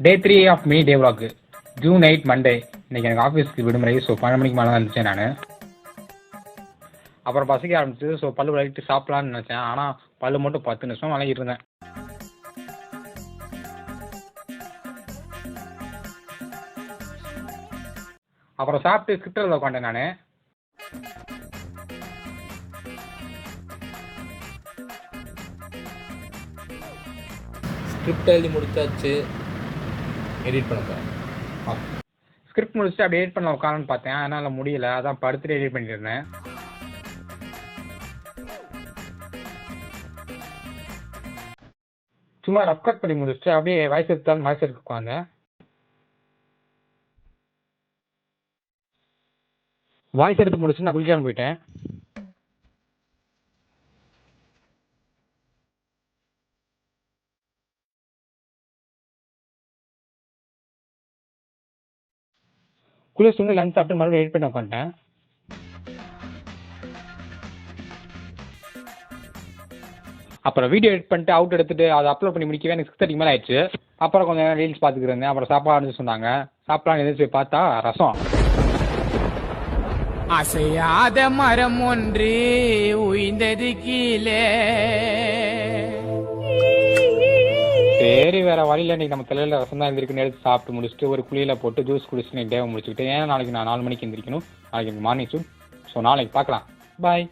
Day 3 of me day vlog. June 8 Monday. இன்னைக்கு எனக்கு ஆஃபீஸ்க்கு விடுமுறை. ஸோ 12 மணிக்கு மேலே தான் இருந்துச்சேன் நான். அப்புறம் பசிக்க ஆரம்பிச்சு. ஸோ பல்லு விளக்கிட்டு சாப்பிட்லான்னு நினச்சேன். ஆனால் பல்லு மட்டும் 10 நிமிஷம் விளக்கிட்டு இருந்தேன். அப்புறம் சாப்பிட்டு ஸ்கிரிப்டில் உட்காந்தேன் நான். ஸ்கிரிப்ட் எழுதி முடிச்சாச்சு, எடிட் பண்ண போகிறேன். ஸ்கிரிப்ட் முடிச்சுட்டு அப்படி எடிட் பண்ண உட்காரன்னு பார்த்தேன். அதனால் முடியல. அதான் படுத்துட்டு எடிட் பண்ணிட்டு இருந்தேன். சும்மா ரஃப் கட் பண்ணி முடிச்சுட்டு அப்படியே வாய்ஸ் எடுத்தாலும் வாய்ஸ் எடுத்து உட்காந்தேன். வாய்ஸ் எடுத்து முடிச்சு நான் குளிக்காமல் போயிட்டேன். குளிச்சுட்டு லஞ்ச் சாப்பிட்டு மறுபடியும் எடிட் பண்ணி உட்காந்துட்டேன். அப்புறம் வீடியோ எடிட் பண்ணிட்டு அவுட் எடுத்துட்டு அதை அப்லோட் பண்ணி முடிக்கவே எனக்கு 6:30 மேலே ஆயிடுச்சு. அப்புறம் கொஞ்சம் நேரம் ரீல்ஸ் பார்த்துக்கிட்டு இருந்தேன். அப்புறம் சாப்பாடு சொன்னாங்க. சாப்பிடலாம் எதிர்த்து போய் பார்த்தா ரசம். அசையாத மரம் ஒன்று உயிர்ந்தது கீழே. சரி வேற வழியில் இன்னைக்கு நம்ம தலையில் ரசம் தான் எழுந்திருக்குன்னு எடுத்து சாப்பிட்டு முடிச்சுட்டு ஒரு குளியில் போட்டு ஜூஸ் குடிச்சுட்டு டேவை முடிச்சுக்கிட்டு. ஏன்னா நாளைக்கு நான் 4 மணிக்கு எந்திரிக்கணும். நாளைக்கு எனக்கு மார்னிங் ஷூட். ஸோ நாளைக்கு பார்க்கலாம். பாய்.